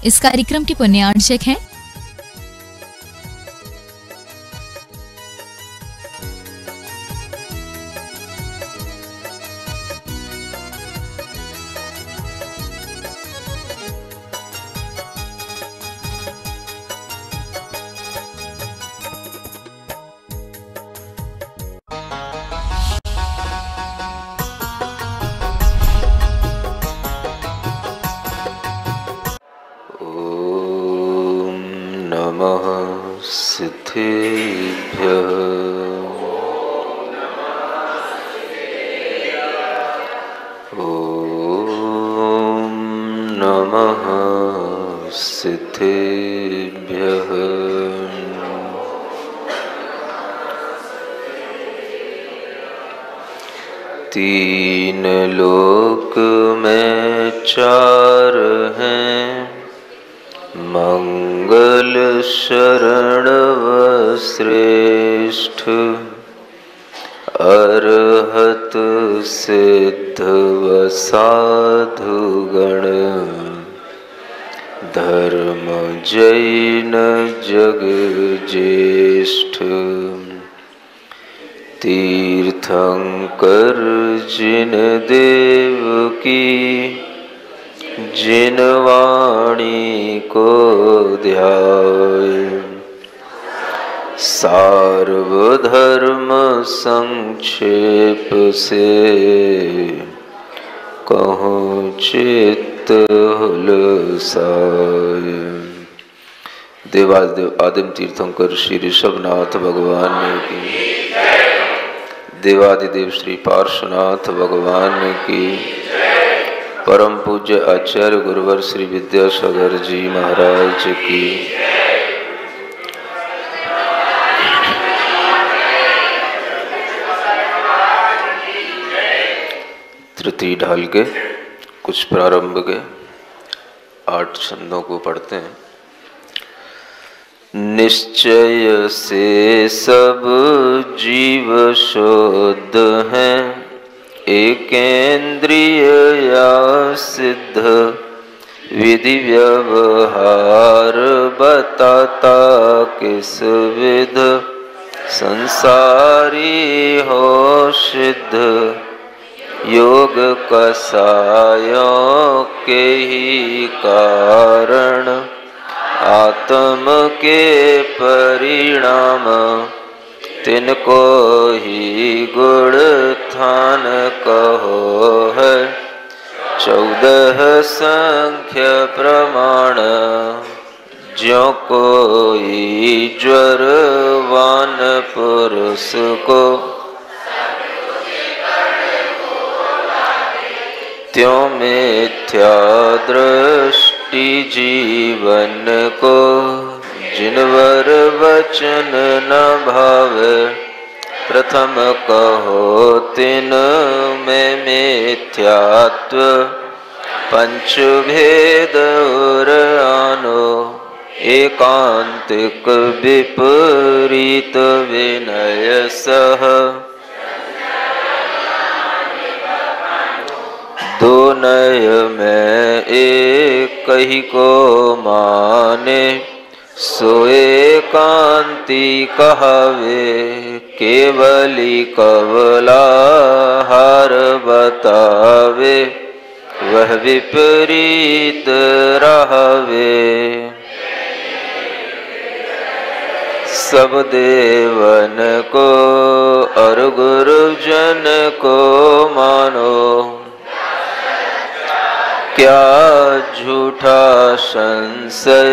इस कार्यक्रम के पुण्यार्चक हैं तीन लोक में चार हैं, मंगल शरण व श्रेष्ठ, अरहत सिद्ध व साधुगण, धर्म जैन जग ज्येष्ठ। तीर्थंकर जिन देव की, जिन वाणी को ध्याए, सार्वधर्म संक्षेप से, कहूँ चित्त हुलसाए। देवादिदेव आदिम तीर्थंकर श्री ऋषभनाथ भगवान की, देवादिदेव श्री पार्श्वनाथ भगवान की, परम पूज्य आचार्य गुरुवर श्री विद्यासागर जी महाराज की। तृतीय ढाल के कुछ प्रारंभ के 8 छंदों को पढ़ते हैं। निश्चय से सब जीव शुद्ध हैं, एकेंद्रिय या सिद्ध, विधि व्यवहार बताता किस विध, संसारी हो सिद्ध, योग कसायों के ही कारण, आत्म के परिणाम, तिनको ही गुण थान कहो है। 14 संख्य प्रमाण, ज्यों कोई ज्वरवान पुरुष को, त्यों मिथ्या दृष्टि जीवन को, जिनवर वचन न भावे, प्रथम कहो तिन में मिथ्यात्व, पंच भेद और आनो, एकांतिक विपरीत विनय सह, दो नय में एक ही को माने, सो एकांति कहावे, केवली कवला हार बतावे, वह विपरीत रहवे। सब देवन को और गुरुजन को मानो, क्या झूठा संशय,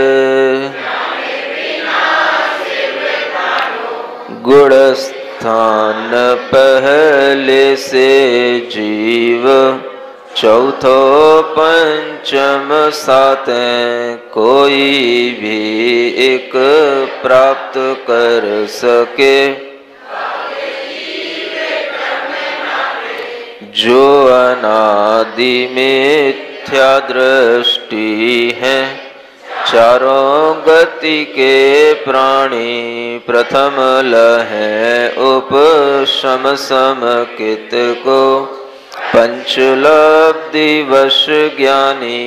गुण स्थान पहले से जीव, चौथो पंचम सातें, कोई भी एक प्राप्त कर सके, जो अनादि मिथ्या दृष्टि है, चारों गति के प्राणी, प्रथम लहें उपशम समकित को, पंचलब्धि वश ज्ञानी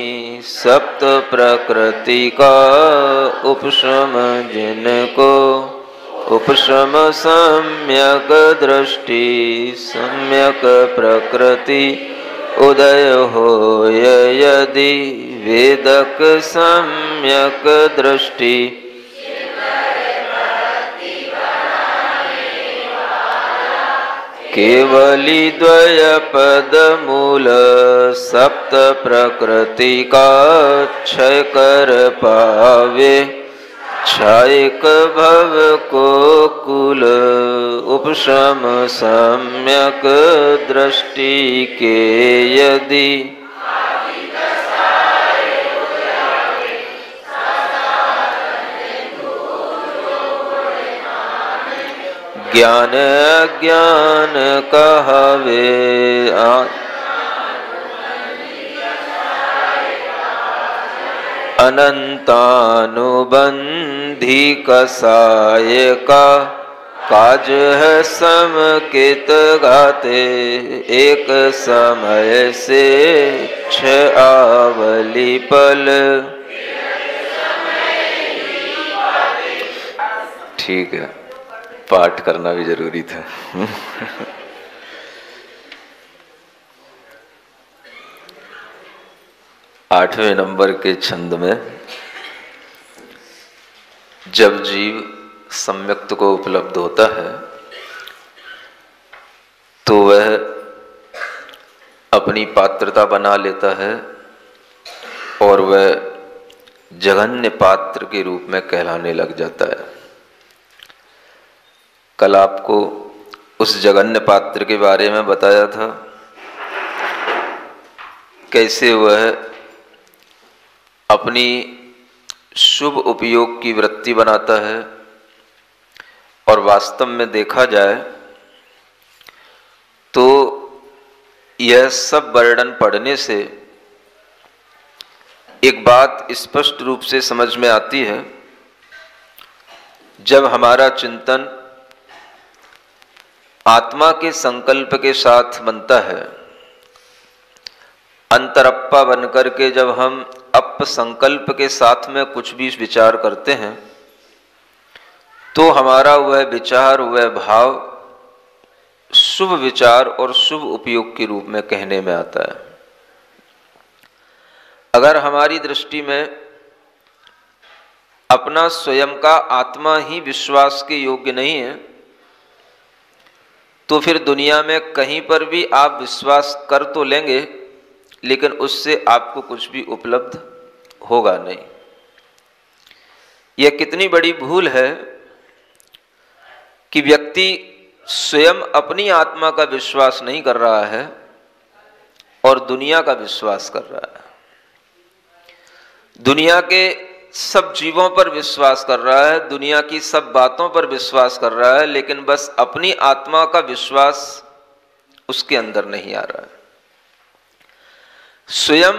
सप्त प्रकृति का उपशम जिनको उपशम सम्यक दृष्टि सम्यक प्रकृति उदय हो यदि वेदक सम्यक दृष्टि केवली द्वय पद मूल सप्त प्रकृति का क्षय कर पावे क्षयिक भव को कुल उपशम सम्यक दृष्टि के यदि ज्ञान अज्ञान कहवे अनंतानुबंधी कसाय का काज है समकित घाते एक समय से छह आवली पल। ठीक है, पाठ करना भी जरूरी था। 8वें नंबर के छंद में जब जीव सम्यक्त को उपलब्ध होता है तो वह अपनी पात्रता बना लेता है और वह जघन्य पात्र के रूप में कहलाने लग जाता है। कल आपको उस जघन्य पात्र के बारे में बताया था, कैसे वह अपनी शुभ उपयोग की वृत्ति बनाता है और वास्तव में देखा जाए तो यह सब वर्णन पढ़ने से एक बात स्पष्ट रूप से समझ में आती है। जब हमारा चिंतन आत्मा के संकल्प के साथ बनता है, अंतरप्पा बनकर के जब हम अप संकल्प के साथ में कुछ भी विचार करते हैं तो हमारा वह विचार, वह भाव शुभ विचार और शुभ उपयोग के रूप में कहने में आता है। अगर हमारी दृष्टि में अपना स्वयं का आत्मा ही विश्वास के योग्य नहीं है तो फिर दुनिया में कहीं पर भी आप विश्वास कर तो लेंगे लेकिन उससे आपको कुछ भी उपलब्ध होगा नहीं। यह कितनी बड़ी भूल है कि व्यक्ति स्वयं अपनी आत्मा का विश्वास नहीं कर रहा है और दुनिया का विश्वास कर रहा है, दुनिया के सब जीवों पर विश्वास कर रहा है, दुनिया की सब बातों पर विश्वास कर रहा है, लेकिन बस अपनी आत्मा का विश्वास उसके अंदर नहीं आ रहा है। स्वयं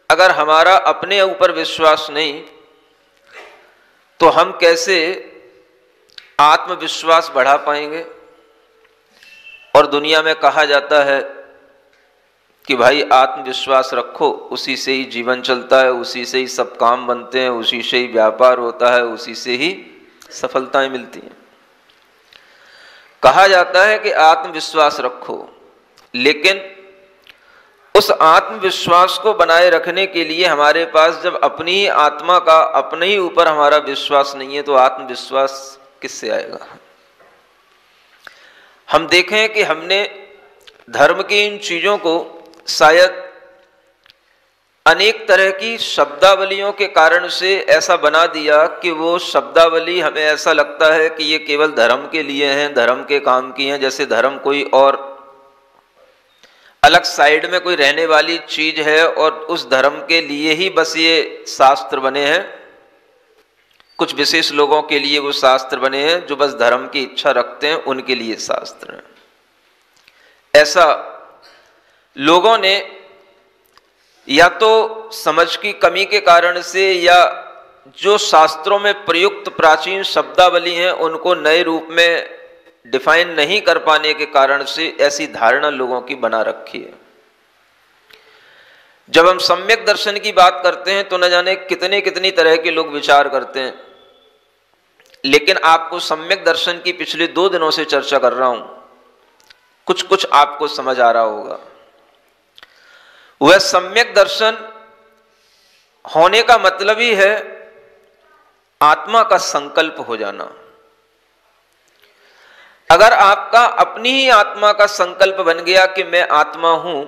अगर हमारा अपने ऊपर विश्वास नहीं तो हम कैसे आत्मविश्वास बढ़ा पाएंगे। और दुनिया में कहा जाता है कि भाई आत्मविश्वास रखो, उसी से ही जीवन चलता है, उसी से ही सब काम बनते हैं, उसी से ही व्यापार होता है, उसी से ही सफलताएं मिलती हैं। कहा जाता है कि आत्मविश्वास रखो, लेकिन उस आत्मविश्वास को बनाए रखने के लिए हमारे पास जब अपनी ही आत्मा का अपने ही ऊपर हमारा विश्वास नहीं है तो आत्मविश्वास किससे आएगा। हम देखें कि हमने धर्म की इन चीजों को शायद अनेक तरह की शब्दावलियों के कारण से ऐसा बना दिया कि वो शब्दावली हमें ऐसा लगता है कि ये केवल धर्म के लिए हैं, धर्म के काम की हैं, जैसे धर्म कोई और अलग साइड में कोई रहने वाली चीज है और उस धर्म के लिए ही बस ये शास्त्र बने हैं। कुछ विशेष लोगों के लिए वो शास्त्र बने हैं जो बस धर्म की इच्छा रखते हैं, उनके लिए शास्त्र हैं। ऐसा लोगों ने या तो समझ की कमी के कारण से या जो शास्त्रों में प्रयुक्त प्राचीन शब्दावली हैं उनको नए रूप में डिफाइन नहीं कर पाने के कारण से ऐसी धारणा लोगों की बना रखी है। जब हम सम्यक दर्शन की बात करते हैं तो न जाने कितने कितनी तरह के लोग विचार करते हैं, लेकिन आपको सम्यक दर्शन की पिछले 2 दिनों से चर्चा कर रहा हूं, कुछ कुछ आपको समझ आ रहा होगा। वह सम्यक दर्शन होने का मतलब ही है आत्मा का संकल्प हो जाना। अगर आपका अपनी ही आत्मा का संकल्प बन गया कि मैं आत्मा हूं,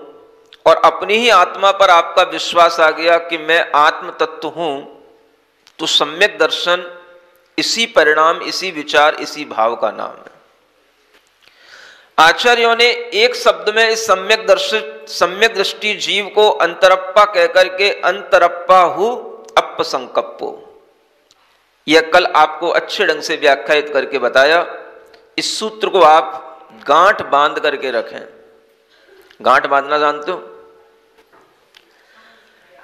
और अपनी ही आत्मा पर आपका विश्वास आ गया कि मैं आत्म तत्व हूं, तो सम्यक दर्शन इसी परिणाम, इसी विचार, इसी भाव का नाम है। आचार्यों ने एक शब्द में इस सम्यक दर्शन, सम्यक दृष्टि जीव को अंतरप्पा कहकर के अंतरप्पा हु अपसंकप्पो, यह कल आपको अच्छे ढंग से व्याख्यायित करके बताया। इस सूत्र को आप गांठ बांध करके रखें। गांठ बांधना जानते हो?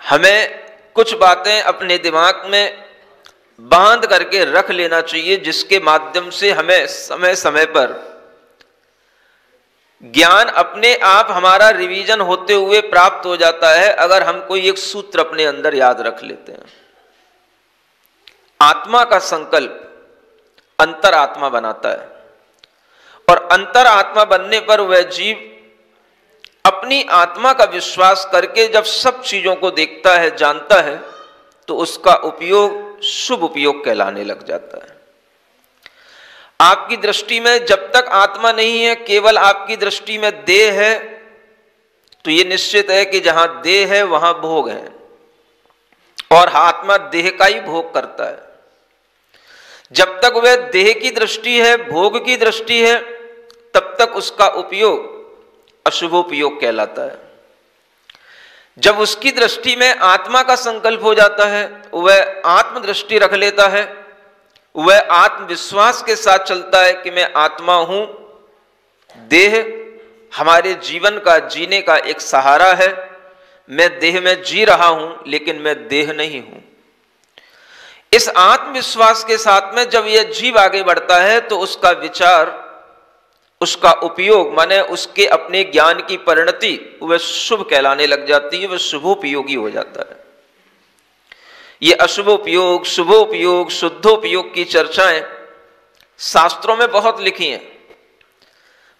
हमें कुछ बातें अपने दिमाग में बांध करके रख लेना चाहिए, जिसके माध्यम से हमें समय समय पर ज्ञान अपने आप हमारा रिवीजन होते हुए प्राप्त हो जाता है, अगर हम कोई एक सूत्र अपने अंदर याद रख लेते हैं। आत्मा का संकल्प अंतर आत्मा बनाता है, और अंतर आत्मा बनने पर वह जीव अपनी आत्मा का विश्वास करके जब सब चीजों को देखता है, जानता है, तो उसका उपयोग शुभ उपयोग कहलाने लग जाता है। आपकी दृष्टि में जब तक आत्मा नहीं है, केवल आपकी दृष्टि में देह है, तो यह निश्चित है कि जहां देह है वहां भोग है, और आत्मा देह का ही भोग करता है। जब तक वह देह की दृष्टि है, भोग की दृष्टि है, तब तक उसका उपयोग अशुभोपयोग कहलाता है। जब उसकी दृष्टि में आत्मा का संकल्प हो जाता है, वह आत्म दृष्टि रख लेता है, वह आत्मविश्वास के साथ चलता है कि मैं आत्मा हूं, देह हमारे जीवन का जीने का एक सहारा है, मैं देह में जी रहा हूं लेकिन मैं देह नहीं हूं। इस आत्मविश्वास के साथ में जब यह जीव आगे बढ़ता है, तो उसका विचार, उसका उपयोग, माने उसके अपने ज्ञान की परिणति वह शुभ कहलाने लग जाती है, वह शुभोपयोगी हो जाता है। ये अशुभोपयोग, शुभोपयोग, शुद्धोपयोग की चर्चाएं शास्त्रों में बहुत लिखी हैं।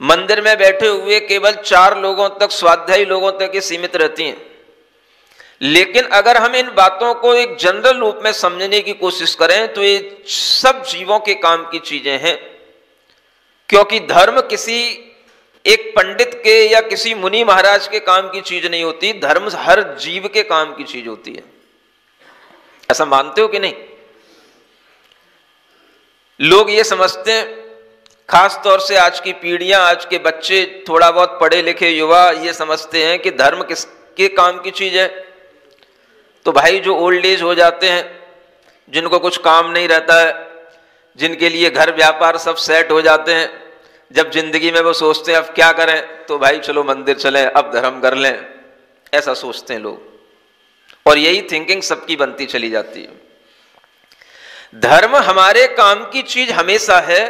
मंदिर में बैठे हुए केवल 4 लोगों तक, स्वाध्यायी लोगों तक ही सीमित रहती हैं, लेकिन अगर हम इन बातों को एक जनरल रूप में समझने की कोशिश करें तो ये सब जीवों के काम की चीजें हैं। क्योंकि धर्म किसी एक पंडित के या किसी मुनि महाराज के काम की चीज नहीं होती, धर्म हर जीव के काम की चीज होती है। ऐसा मानते हो कि नहीं? लोग ये समझते हैं, खास तौर से आज की पीढ़ियां, आज के बच्चे, थोड़ा बहुत पढ़े लिखे युवा ये समझते हैं कि धर्म किसके काम की चीज है। तो भाई जो ओल्ड एज हो जाते हैं, जिनको कुछ काम नहीं रहता है, जिनके लिए घर व्यापार सब सेट हो जाते हैं, जब जिंदगी में वो सोचते हैं अब क्या करें, तो भाई चलो मंदिर चलें, अब धर्म कर लें, ऐसा सोचते हैं लोग। और यही थिंकिंग सबकी बनती चली जाती है। धर्म हमारे काम की चीज हमेशा है,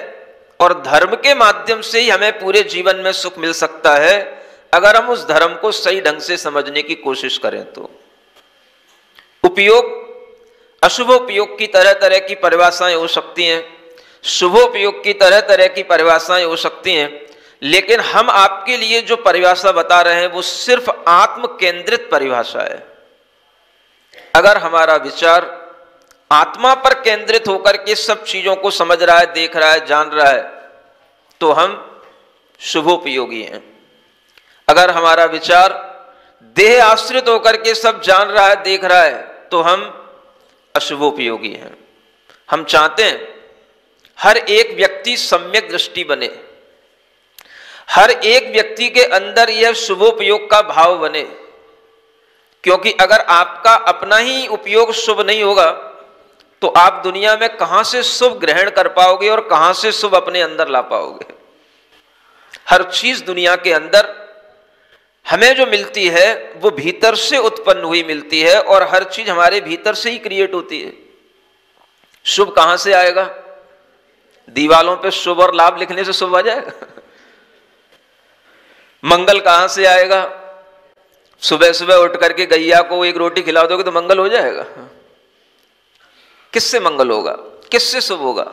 और धर्म के माध्यम से ही हमें पूरे जीवन में सुख मिल सकता है, अगर हम उस धर्म को सही ढंग से समझने की कोशिश करें तो। उपयोग, अशुभोपयोग की तरह तरह की परिभाषाएं हो सकती हैं, शुभोपयोग की तरह तरह की परिभाषाएं हो सकती हैं, लेकिन हम आपके लिए जो परिभाषा बता रहे हैं वो सिर्फ आत्म केंद्रित परिभाषा है। अगर हमारा विचार आत्मा पर केंद्रित होकर के सब चीजों को समझ रहा है, देख रहा है, जान रहा है, तो हम शुभोपयोगी हैं। अगर हमारा विचार देह आश्रित होकर के सब जान रहा है, देख रहा है, तो हम अशुभोपयोगी हैं। हम चाहते हैं हर एक व्यक्ति सम्यक दृष्टि बने, हर एक व्यक्ति के अंदर यह शुभोपयोग का भाव बने, क्योंकि अगर आपका अपना ही उपयोग शुभ नहीं होगा तो आप दुनिया में कहां से शुभ ग्रहण कर पाओगे और कहां से शुभ अपने अंदर ला पाओगे। हर चीज दुनिया के अंदर हमें जो मिलती है वो भीतर से उत्पन्न हुई मिलती है, और हर चीज हमारे भीतर से ही क्रिएट होती है। शुभ कहां से आएगा? दीवालों पे शुभ और लाभ लिखने से शुभ आ जाएगा? मंगल कहां से आएगा? सुबह सुबह उठ करके गैया को एक रोटी खिला दोगे तो मंगल हो जाएगा? किससे मंगल होगा? किससे शुभ होगा?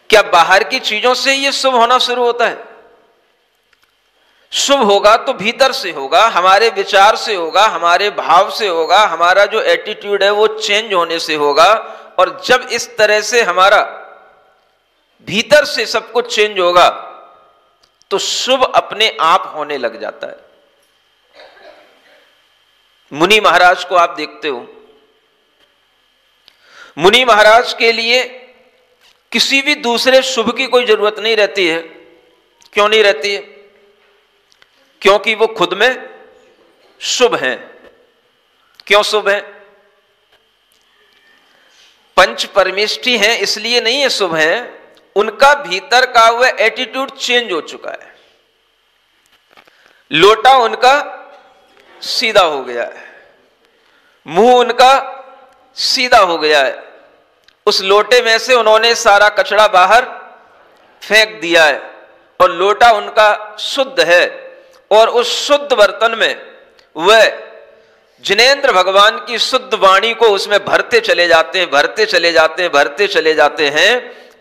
क्या बाहर की चीजों से ये शुभ होना शुरू होता है? शुभ होगा तो भीतर से होगा, हमारे विचार से होगा, हमारे भाव से होगा, हमारा जो एटीट्यूड है वो चेंज होने से होगा। और जब इस तरह से हमारा भीतर से सब कुछ चेंज होगा तो शुभ अपने आप होने लग जाता है। मुनि महाराज को आप देखते हो, मुनि महाराज के लिए किसी भी दूसरे शुभ की कोई जरूरत नहीं रहती है। क्यों नहीं रहती है? क्योंकि वो खुद में शुभ हैं। क्यों शुभ हैं? पंच परमेष्ठी हैं इसलिए नहीं है शुभ हैं, उनका भीतर का वह एटीट्यूड चेंज हो चुका है। लोटा उनका सीधा हो गया है, मुंह उनका सीधा हो गया है, उस लोटे में से उन्होंने सारा कचरा बाहर फेंक दिया है और लोटा उनका शुद्ध है। और उस शुद्ध बर्तन में वह जिनेंद्र भगवान की शुद्ध वाणी को उसमें भरते चले जाते हैं, भरते चले जाते हैं, भरते चले जाते हैं।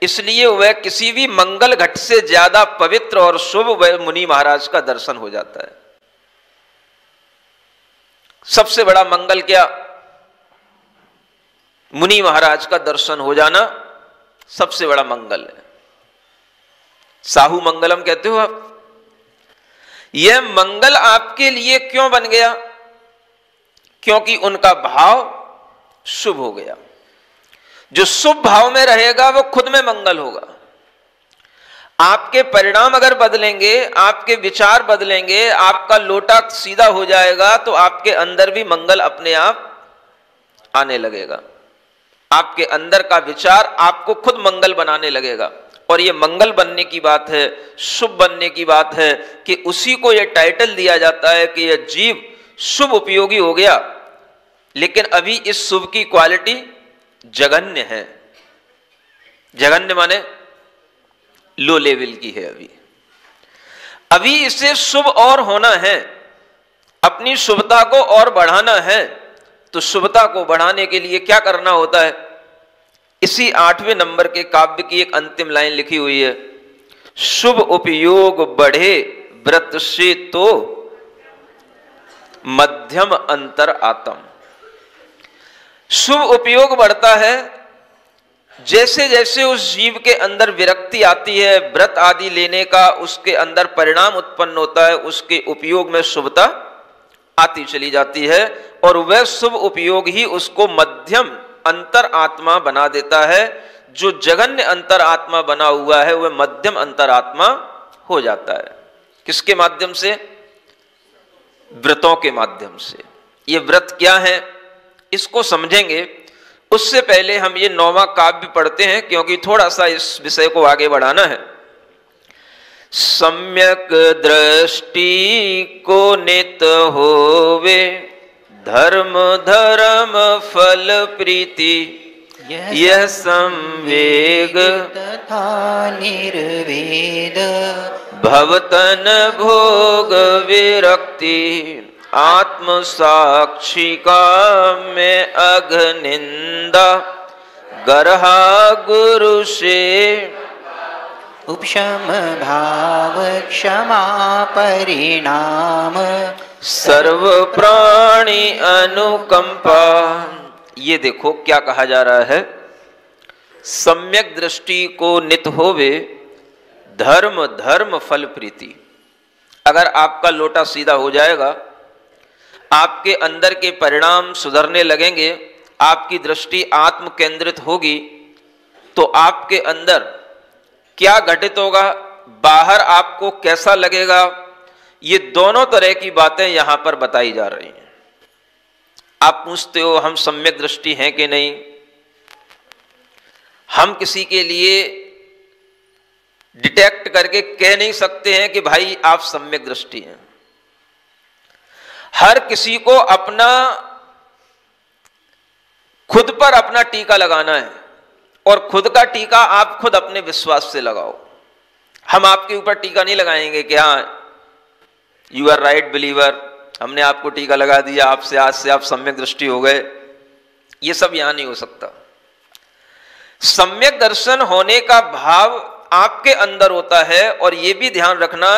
इसलिए वह किसी भी मंगल घट से ज्यादा पवित्र और शुभ वह मुनि महाराज का दर्शन हो जाता है। सबसे बड़ा मंगल क्या? मुनि महाराज का दर्शन हो जाना सबसे बड़ा मंगल है। साहू मंगलम कहते हो आप। यह मंगल आपके लिए क्यों बन गया? क्योंकि उनका भाव शुभ हो गया। जो शुभ भाव में रहेगा वो खुद में मंगल होगा। आपके परिणाम अगर बदलेंगे, आपके विचार बदलेंगे, आपका लोटा सीधा हो जाएगा तो आपके अंदर भी मंगल अपने आप आने लगेगा। आपके अंदर का विचार आपको खुद मंगल बनाने लगेगा। और ये मंगल बनने की बात है, शुभ बनने की बात है कि उसी को यह टाइटल दिया जाता है कि यह जीव शुभ उपयोगी हो गया। लेकिन अभी इस शुभ की क्वालिटी जघन्य है। जघन्य माने लो लेवल की है। अभी इसे शुभ और होना है, अपनी शुभता को और बढ़ाना है। तो शुभता को बढ़ाने के लिए क्या करना होता है? इसी 8वें नंबर के काव्य की एक अंतिम लाइन लिखी हुई है, शुभ उपयोग बढ़े व्रत से तो मध्यम अंतर आत्म। शुभ उपयोग बढ़ता है जैसे जैसे उस जीव के अंदर विरक्ति आती है, व्रत आदि लेने का उसके अंदर परिणाम उत्पन्न होता है, उसके उपयोग में शुभता आती चली जाती है। और वह शुभ उपयोग ही उसको मध्यम अंतर आत्मा बना देता है। जो जघन्य अंतर आत्मा बना हुआ है वह मध्यम अंतर आत्मा हो जाता है। किसके माध्यम से? व्रतों के माध्यम से। ये व्रत क्या है इसको समझेंगे। उससे पहले हम ये 9वां काव्य पढ़ते हैं क्योंकि थोड़ा सा इस विषय को आगे बढ़ाना है। सम्यक दृष्टि को नित होवे धर्म धर्म फल प्रीति यह संवेग तथा निर्वेद भवतन भोग विरक्ति आत्म साक्षी का में अघनिंदा गरहा गुरु से उपशम भाव क्षमा परिणाम सर्व प्राणी अनुकंपा। ये देखो क्या कहा जा रहा है, सम्यक दृष्टि को नित होवे धर्म धर्म फल प्रीति। अगर आपका लोटा सीधा हो जाएगा, आपके अंदर के परिणाम सुधरने लगेंगे, आपकी दृष्टि आत्म केंद्रित होगी, तो आपके अंदर क्या घटित होगा, बाहर आपको कैसा लगेगा, ये दोनों तरह की बातें यहां पर बताई जा रही हैं। आप पूछते हो हम सम्यक दृष्टि हैं कि नहीं। हम किसी के लिए डिटेक्ट करके कह नहीं सकते हैं कि भाई आप सम्यक दृष्टि हैं। हर किसी को अपना खुद पर अपना टीका लगाना है और खुद का टीका आप खुद अपने विश्वास से लगाओ। हम आपके ऊपर टीका नहीं लगाएंगे कि हाँ यू आर राइट बिलीवर, हमने आपको टीका लगा दिया, आपसे आज से आप सम्यक दृष्टि हो गए, ये सब यहां नहीं हो सकता। सम्यक दर्शन होने का भाव आपके अंदर होता है। और यह भी ध्यान रखना,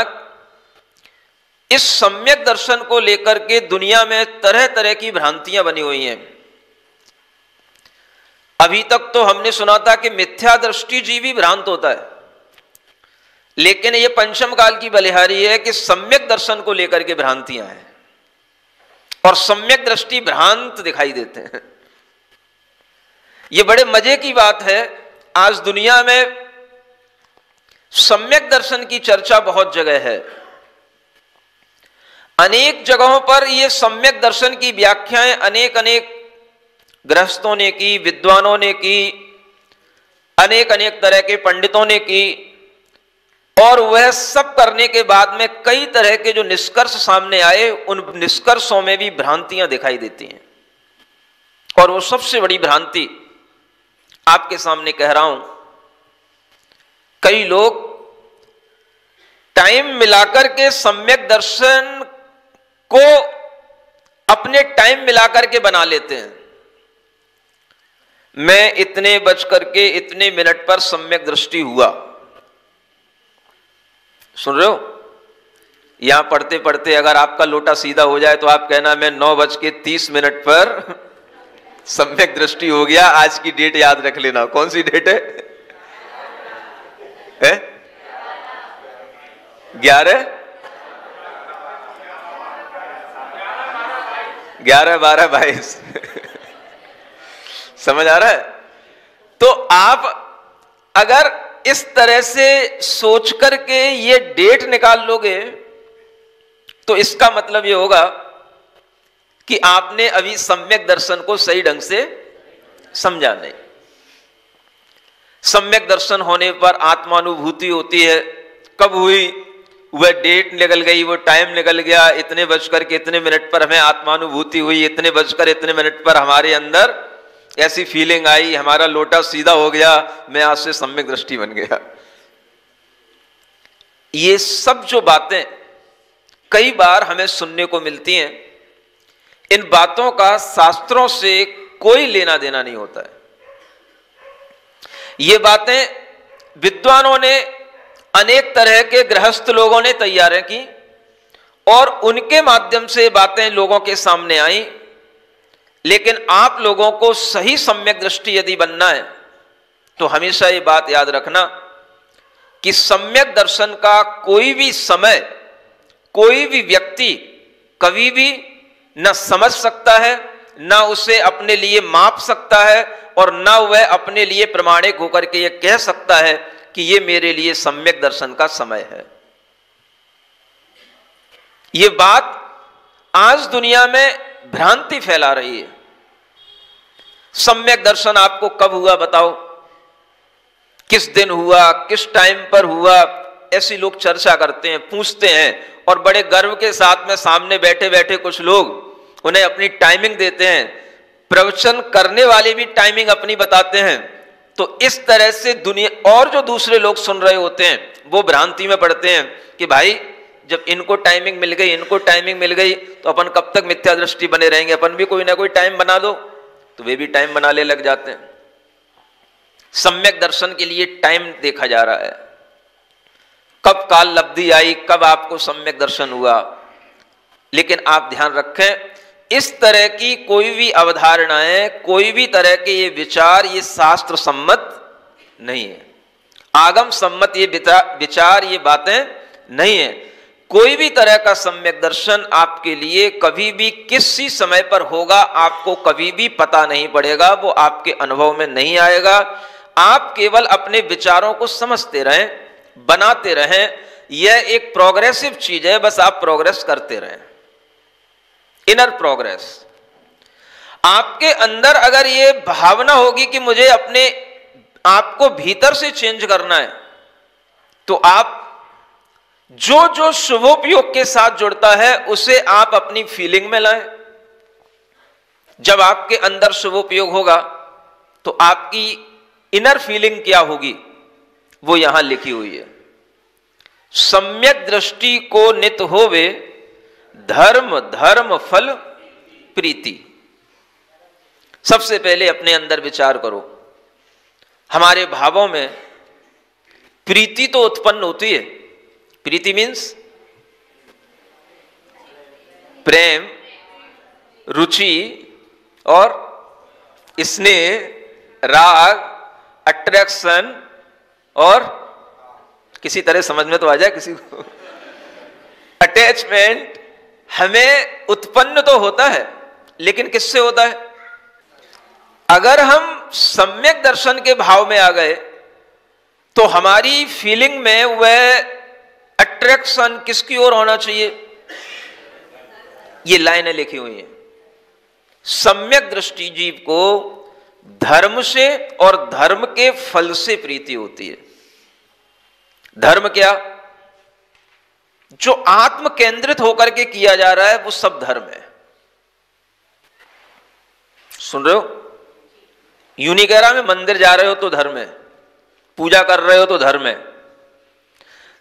इस सम्यक दर्शन को लेकर के दुनिया में तरह तरह की भ्रांतियां बनी हुई हैं। अभी तक तो हमने सुना था कि मिथ्या दृष्टि जीवी भ्रांत होता है, लेकिन यह पंचम काल की बलिहारी है कि सम्यक दर्शन को लेकर के भ्रांतियां हैं और सम्यक दृष्टि भ्रांत दिखाई देते हैं। यह बड़े मजे की बात है, आज दुनिया में सम्यक दर्शन की चर्चा बहुत जगह है। अनेक जगहों पर यह सम्यक दर्शन की व्याख्याएं अनेक अनेक गृहस्थों ने की, विद्वानों ने की, अनेक अनेक तरह के पंडितों ने की, और वह सब करने के बाद में कई तरह के जो निष्कर्ष सामने आए, उन निष्कर्षों में भी भ्रांतियां दिखाई देती हैं। और वो सबसे बड़ी भ्रांति आपके सामने कह रहा हूं, कई लोग टाइम मिलाकर के सम्यक दर्शन को अपने टाइम मिलाकर के बना लेते हैं। मैं इतने बज करके इतने मिनट पर सम्यक दृष्टि हुआ। सुन रहे हो? यहां पढ़ते पढ़ते अगर आपका लोटा सीधा हो जाए तो आप कहना मैं 9:30 पर सम्यक दृष्टि हो गया। आज की डेट याद रख लेना। कौन सी डेट है? 11/12/22 समझ आ रहा है? तो आप अगर इस तरह से सोच करके ये डेट निकाल लोगे तो इसका मतलब ये होगा कि आपने अभी सम्यक दर्शन को सही ढंग से समझा नहीं। सम्यक दर्शन होने पर आत्मानुभूति होती है। कब हुई? वह डेट निकल गई, वो टाइम निकल गया, इतने बजकर के इतने मिनट पर हमें आत्मानुभूति हुई, इतने बजकर इतने मिनट पर हमारे अंदर ऐसी फीलिंग आई, हमारा लोटा सीधा हो गया, मैं आज से सम्यक दृष्टि बन गया। ये सब जो बातें कई बार हमें सुनने को मिलती हैं, इन बातों का शास्त्रों से कोई लेना देना नहीं होता है। ये बातें विद्वानों ने, अनेक तरह के गृहस्थ लोगों ने तैयार की और उनके माध्यम से बातें लोगों के सामने आई। लेकिन आप लोगों को सही सम्यक दृष्टि यदि बनना है तो हमेशा ये बात याद रखना कि सम्यक दर्शन का कोई भी समय, कोई भी व्यक्ति कभी भी न समझ सकता है, न उसे अपने लिए माप सकता है, और न वह अपने लिए प्रमाणिक होकर के यह कह सकता है कि यह मेरे लिए सम्यक दर्शन का समय है। यह बात आज दुनिया में भ्रांति फैला रही है। सम्यक दर्शन आपको कब हुआ बताओ, किस दिन हुआ, किस टाइम पर हुआ, ऐसी लोग चर्चा करते हैं, पूछते हैं, और बड़े गर्व के साथ में सामने बैठे बैठे कुछ लोग उन्हें अपनी टाइमिंग देते हैं। प्रवचन करने वाले भी टाइमिंग अपनी बताते हैं। तो इस तरह से दुनिया और जो दूसरे लोग सुन रहे होते हैं वो भ्रांति में पड़ते हैं कि भाई जब इनको टाइमिंग मिल गई, इनको टाइमिंग मिल गई, तो अपन कब तक मिथ्या दृष्टि बने रहेंगे, अपन भी कोई ना कोई टाइम बना दो। तो वे भी टाइम बनाने लग जाते हैं। सम्यक दर्शन के लिए टाइम देखा जा रहा है, कब काल लब्धि आई, कब आपको सम्यक दर्शन हुआ। लेकिन आप ध्यान रखें, इस तरह की कोई भी अवधारणाएं, कोई भी तरह के ये विचार, ये शास्त्र सम्मत नहीं है, आगम सम्मत ये विचार, ये बातें नहीं है। कोई भी तरह का सम्यक दर्शन आपके लिए कभी भी किसी समय पर होगा, आपको कभी भी पता नहीं पड़ेगा, वो आपके अनुभव में नहीं आएगा। आप केवल अपने विचारों को समझते रहें, बनाते रहें। यह एक प्रोग्रेसिव चीज है, बस आप प्रोग्रेस करते रहें, इनर प्रोग्रेस। आपके अंदर अगर ये भावना होगी कि मुझे अपने आप को भीतर से चेंज करना है, तो आप जो जो शुभोपयोग के साथ जुड़ता है उसे आप अपनी फीलिंग में लाएं। जब आपके अंदर शुभोपयोग होगा तो आपकी इनर फीलिंग क्या होगी वो यहां लिखी हुई है। सम्यक दृष्टि को नित होवे, धर्म धर्म फल प्रीति। सबसे पहले अपने अंदर विचार करो, हमारे भावों में प्रीति तो उत्पन्न होती है। प्रीति मीन्स प्रेम, रुचि और स्नेह, राग, अट्रैक्शन, और किसी तरह समझ में तो आ जाए किसी को, अटैचमेंट हमें उत्पन्न तो होता है, लेकिन किससे होता है? अगर हम सम्यक दर्शन के भाव में आ गए तो हमारी फीलिंग में वह अट्रैक्शन किसकी ओर होना चाहिए? ये लाइनें लिखी हुई हैं। सम्यक दृष्टि जीव को धर्म से और धर्म के फल से प्रीति होती है। धर्म क्या? जो आत्म केंद्रित होकर के किया जा रहा है वो सब धर्म है। सुन रहे हो? यूं नहीं कह रहा मैं मंदिर जा रहे हो तो धर्म है, पूजा कर रहे हो तो धर्म है।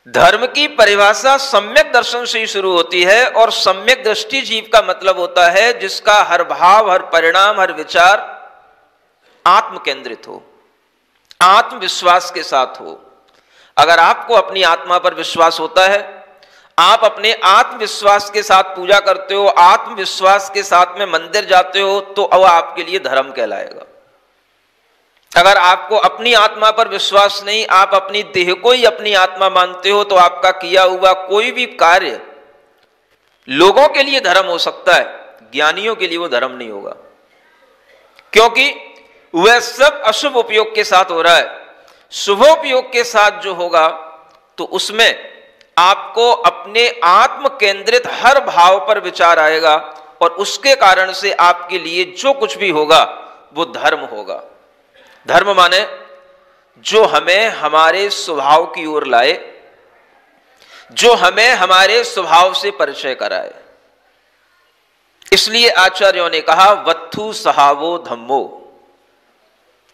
धर्म की परिभाषा सम्यक दर्शन से ही शुरू होती है, और सम्यक दृष्टि जीव का मतलब होता है जिसका हर भाव, हर परिणाम, हर विचार आत्म केंद्रित हो, आत्मविश्वास के साथ हो। अगर आपको अपनी आत्मा पर विश्वास होता है, आप अपने आत्मविश्वास के साथ पूजा करते हो, आत्मविश्वास के साथ में मंदिर जाते हो, तो वह आपके लिए धर्म कहलाएगा। अगर आपको अपनी आत्मा पर विश्वास नहीं, आप अपनी देह को ही अपनी आत्मा मानते हो, तो आपका किया हुआ कोई भी कार्य लोगों के लिए धर्म हो सकता है, ज्ञानियों के लिए वो धर्म नहीं होगा, क्योंकि वह सब अशुभ उपयोग के साथ हो रहा है। शुभोपयोग के साथ जो होगा तो उसमें आपको अपने आत्म केंद्रित हर भाव पर विचार आएगा, और उसके कारण से आपके लिए जो कुछ भी होगा वो धर्म होगा। धर्म माने जो हमें हमारे स्वभाव की ओर लाए, जो हमें हमारे स्वभाव से परिचय कराए। इसलिए आचार्यों ने कहा वत्थु सहावो धम्मो।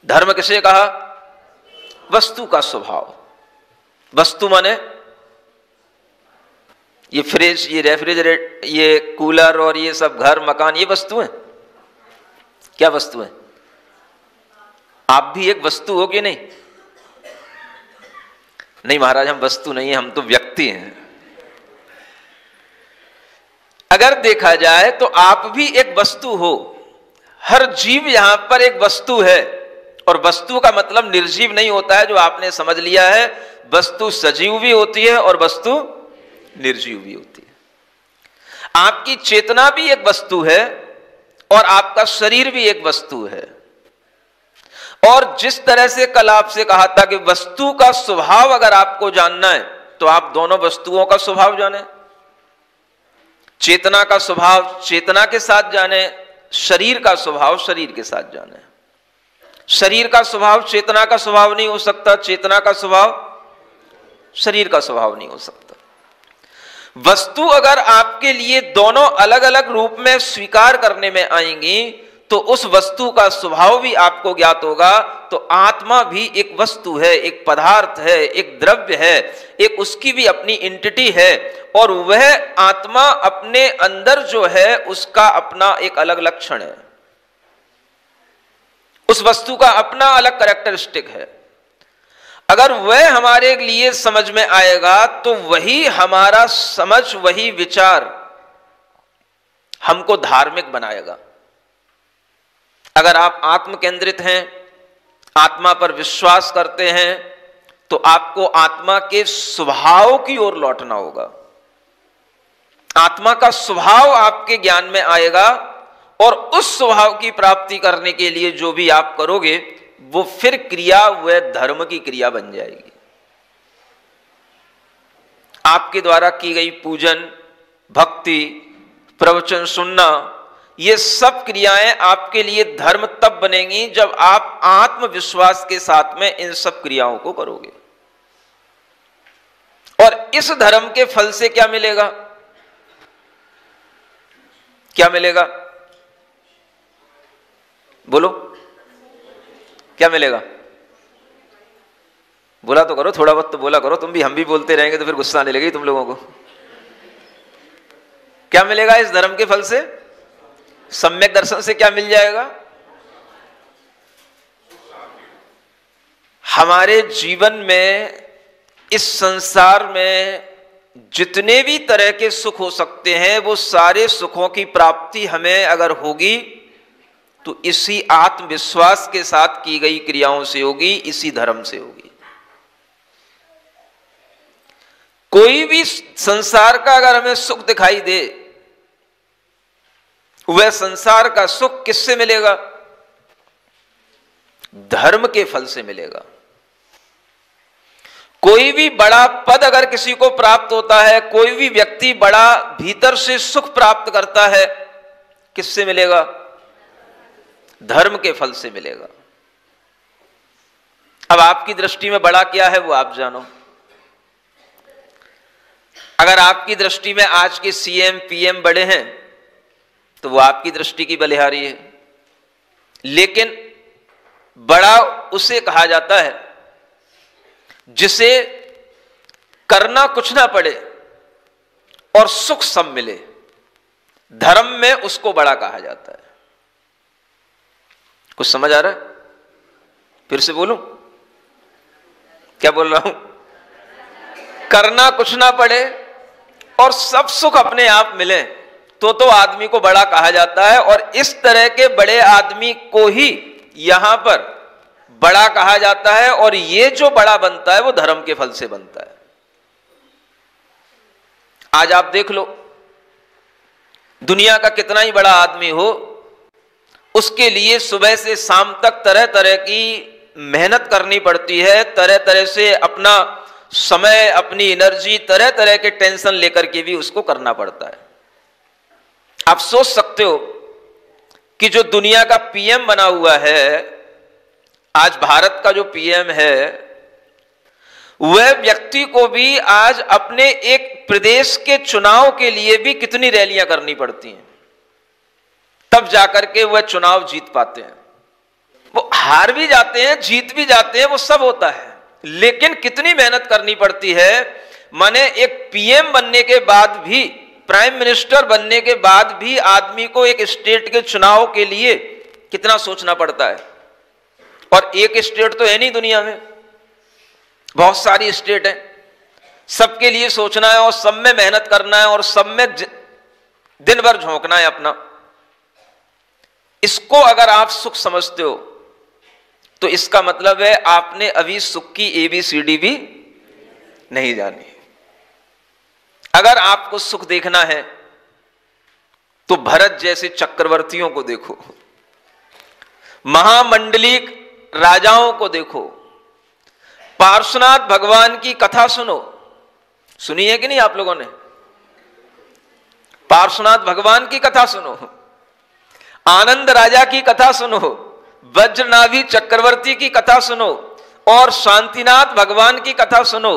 धर्म किसे कहा? वस्तु का स्वभाव। वस्तु माने ये फ्रिज, ये रेफ्रिजरेटर, ये कूलर और ये सब घर मकान, ये वस्तु है। क्या वस्तु है? आप भी एक वस्तु हो कि नहीं? नहीं महाराज, हम वस्तु नहीं है, हम तो व्यक्ति हैं। अगर देखा जाए तो आप भी एक वस्तु हो। हर जीव यहां पर एक वस्तु है, और वस्तु का मतलब निर्जीव नहीं होता है जो आपने समझ लिया है। वस्तु सजीव भी होती है और वस्तु निर्जीव भी होती है। आपकी चेतना भी एक वस्तु है, और आपका शरीर भी एक वस्तु है। और जिस तरह से कल आपसे कहा था कि वस्तु का स्वभाव अगर आपको जानना है तो आप दोनों वस्तुओं का स्वभाव जाने, चेतना का स्वभाव चेतना के साथ जाने, शरीर का स्वभाव शरीर के साथ जाने। शरीर का स्वभाव चेतना का स्वभाव नहीं हो सकता, चेतना का स्वभाव शरीर का स्वभाव नहीं हो सकता। वस्तु अगर आपके लिए दोनों अलग अलग रूप में स्वीकार करने में आएंगी तो उस वस्तु का स्वभाव भी आपको ज्ञात होगा। तो आत्मा भी एक वस्तु है, एक पदार्थ है, एक द्रव्य है, एक उसकी भी अपनी एंटिटी है, और वह आत्मा अपने अंदर जो है उसका अपना एक अलग लक्षण है, उस वस्तु का अपना अलग कैरेक्टरिस्टिक है। अगर वह हमारे लिए समझ में आएगा तो वही हमारा समझ, वही विचार हमको धार्मिक बनाएगा। अगर आप आत्म केंद्रित हैं, आत्मा पर विश्वास करते हैं, तो आपको आत्मा के स्वभाव की ओर लौटना होगा। आत्मा का स्वभाव आपके ज्ञान में आएगा, और उस स्वभाव की प्राप्ति करने के लिए जो भी आप करोगे वो फिर क्रिया वह धर्म की क्रिया बन जाएगी। आपके द्वारा की गई पूजन, भक्ति, प्रवचन सुनना, ये सब क्रियाएं आपके लिए धर्म तब बनेंगी जब आप आत्मविश्वास के साथ में इन सब क्रियाओं को करोगे। और इस धर्म के फल से क्या मिलेगा? क्या मिलेगा? बोलो, क्या मिलेगा? बोला तो करो, थोड़ा बहुत तो बोला करो। तुम भी, हम भी बोलते रहेंगे तो फिर गुस्सा आने लगेगी तुम लोगों को। क्या मिलेगा इस धर्म के फल से? सम्यक दर्शन से क्या मिल जाएगा? हमारे जीवन में, इस संसार में जितने भी तरह के सुख हो सकते हैं, वो सारे सुखों की प्राप्ति हमें अगर होगी तो इसी आत्मविश्वास के साथ की गई क्रियाओं से होगी, इसी धर्म से होगी। कोई भी संसार का अगर हमें सुख दिखाई दे, वह संसार का सुख किससे मिलेगा? धर्म के फल से मिलेगा। कोई भी बड़ा पद अगर किसी को प्राप्त होता है, कोई भी व्यक्ति बड़ा भीतर से सुख प्राप्त करता है, किससे मिलेगा? धर्म के फल से मिलेगा। अब आपकी दृष्टि में बड़ा क्या है वो आप जानो। अगर आपकी दृष्टि में आज के सीएम पीएम बड़े हैं तो वो आपकी दृष्टि की बलिहारी है, लेकिन बड़ा उसे कहा जाता है जिसे करना कुछ ना पड़े और सुख सब मिले। धर्म में उसको बड़ा कहा जाता है। कुछ समझ आ रहा है? फिर से बोलूं? क्या बोल रहा हूं? करना कुछ ना पड़े और सब सुख अपने आप मिले तो आदमी को बड़ा कहा जाता है। और इस तरह के बड़े आदमी को ही यहां पर बड़ा कहा जाता है। और ये जो बड़ा बनता है वो धर्म के फल से बनता है। आज आप देख लो, दुनिया का कितना ही बड़ा आदमी हो, उसके लिए सुबह से शाम तक तरह तरह की मेहनत करनी पड़ती है, तरह तरह से अपना समय, अपनी एनर्जी, तरह तरह के टेंशन लेकर के भी उसको करना पड़ता है। आप सोच सकते हो कि जो दुनिया का पीएम बना हुआ है, आज भारत का जो पीएम है, वह व्यक्ति को भी आज अपने एक प्रदेश के चुनाव के लिए भी कितनी रैलियां करनी पड़ती हैं, तब जाकर के वह चुनाव जीत पाते हैं। वो हार भी जाते हैं, जीत भी जाते हैं, वो सब होता है, लेकिन कितनी मेहनत करनी पड़ती है। माने एक पीएम बनने के बाद भी, प्राइम मिनिस्टर बनने के बाद भी आदमी को एक स्टेट के चुनाव के लिए कितना सोचना पड़ता है। और एक स्टेट तो है नहीं दुनिया में, बहुत सारी स्टेट है, सबके लिए सोचना है और सब में मेहनत करना है और सब में दिन भर झोंकना है अपना। इसको अगर आप सुख समझते हो तो इसका मतलब है आपने अभी सुख की ABCD भी नहीं जानी। अगर आपको सुख देखना है तो भरत जैसे चक्रवर्तियों को देखो, महामंडलिक राजाओं को देखो, पार्श्वनाथ भगवान की कथा सुनो। सुनी है कि नहीं आप लोगों ने? पार्श्वनाथ भगवान की कथा सुनो, आनंद राजा की कथा सुनो, वज्रनाभि चक्रवर्ती की कथा सुनो और शांतिनाथ भगवान की कथा सुनो।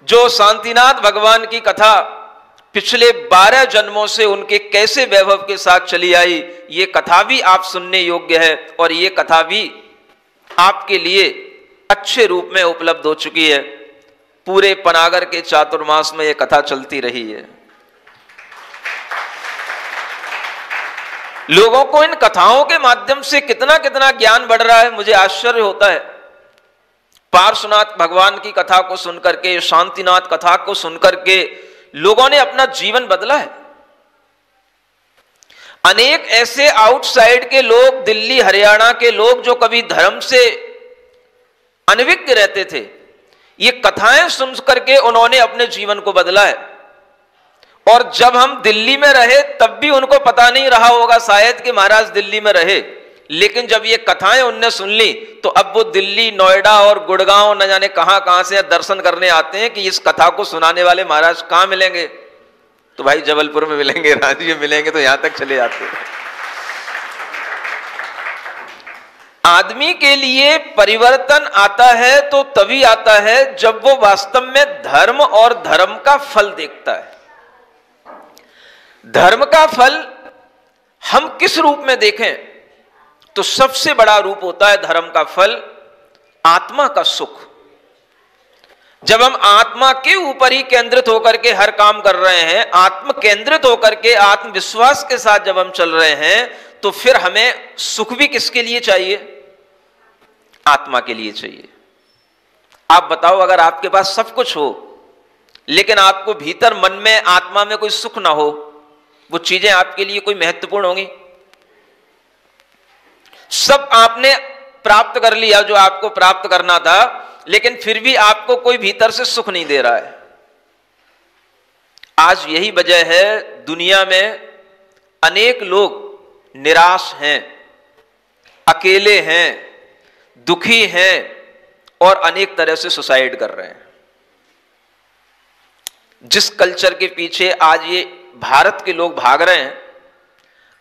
जो शांतिनाथ भगवान की कथा पिछले 12 जन्मों से उनके कैसे वैभव के साथ चली आई, ये कथा भी आप सुनने योग्य है और ये कथा भी आपके लिए अच्छे रूप में उपलब्ध हो चुकी है। पूरे पनागर के चातुर्मास में ये कथा चलती रही है। लोगों को इन कथाओं के माध्यम से कितना कितना ज्ञान बढ़ रहा है, मुझे आश्चर्य होता है। पार्श्वनाथ भगवान की कथा को सुनकर के, शांतिनाथ कथा को सुनकर के लोगों ने अपना जीवन बदला है। अनेक ऐसे आउटसाइड के लोग, दिल्ली हरियाणा के लोग जो कभी धर्म से अनभिज्ञ रहते थे, ये कथाएं सुन करके उन्होंने अपने जीवन को बदला है। और जब हम दिल्ली में रहे तब भी उनको पता नहीं रहा होगा शायद कि महाराज दिल्ली में रहे, लेकिन जब ये कथाएं उनने सुन ली तो अब वो दिल्ली, नोएडा और गुड़गांव न जाने कहां से दर्शन करने आते हैं कि इस कथा को सुनाने वाले महाराज कहां मिलेंगे। तो भाई जबलपुर में मिलेंगे, रांची में मिलेंगे, तो यहां तक चले जाते हैं। आदमी के लिए परिवर्तन आता है तो तभी आता है जब वो वास्तव में धर्म और धर्म का फल देखता है। धर्म का फल हम किस रूप में देखें तो सबसे बड़ा रूप होता है धर्म का फल आत्मा का सुख। जब हम आत्मा के ऊपर ही केंद्रित होकर के हर काम कर रहे हैं, आत्म केंद्रित होकर के आत्मविश्वास के साथ जब हम चल रहे हैं, तो फिर हमें सुख भी किसके लिए चाहिए? आत्मा के लिए चाहिए। आप बताओ, अगर आपके पास सब कुछ हो लेकिन आपको भीतर मन में आत्मा में कोई सुख ना हो, वो चीजें आपके लिए कोई महत्वपूर्ण होंगी? सब आपने प्राप्त कर लिया जो आपको प्राप्त करना था, लेकिन फिर भी आपको कोई भीतर से सुख नहीं दे रहा है। आज यही वजह है दुनिया में अनेक लोग निराश हैं, अकेले हैं, दुखी हैं और अनेक तरह से सुसाइड कर रहे हैं। जिस कल्चर के पीछे आज ये भारत के लोग भाग रहे हैं,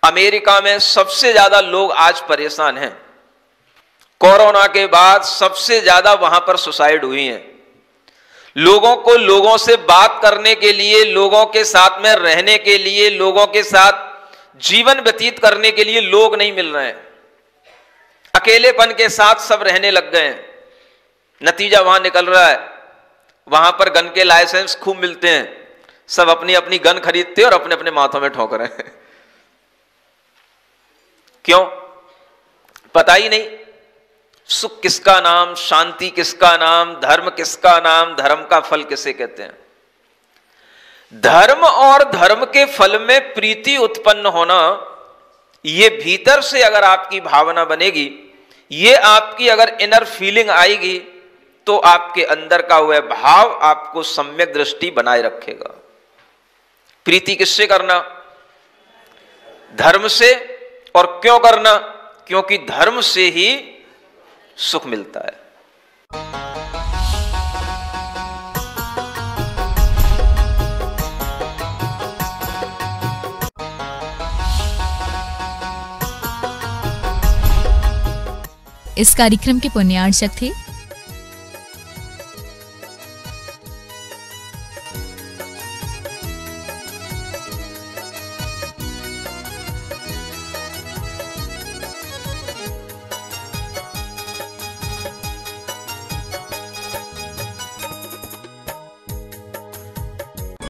अमेरिका में सबसे ज्यादा लोग आज परेशान हैं। कोरोना के बाद सबसे ज्यादा वहां पर सुसाइड हुई है। लोगों को लोगों से बात करने के लिए, लोगों के साथ में रहने के लिए, लोगों के साथ जीवन व्यतीत करने के लिए लोग नहीं मिल रहे हैं। अकेलेपन के साथ सब रहने लग गए हैं। नतीजा वहां निकल रहा है, वहां पर गन के लाइसेंस खूब मिलते हैं, सब अपनी अपनी गन खरीदते हैं और अपने अपने माथों में ठोक रहे हैं। क्यों? पता ही नहीं सुख किसका नाम, शांति किसका नाम, धर्म किसका नाम, धर्म का फल किसे कहते हैं। धर्म और धर्म के फल में प्रीति उत्पन्न होना, ये भीतर से अगर आपकी भावना बनेगी, ये आपकी अगर इनर फीलिंग आएगी, तो आपके अंदर का वह भाव आपको सम्यक दृष्टि बनाए रखेगा। प्रीति किससे करना? धर्म से। और क्यों करना? क्योंकि धर्म से ही सुख मिलता है। इस कार्यक्रम के पुण्यार्चक थे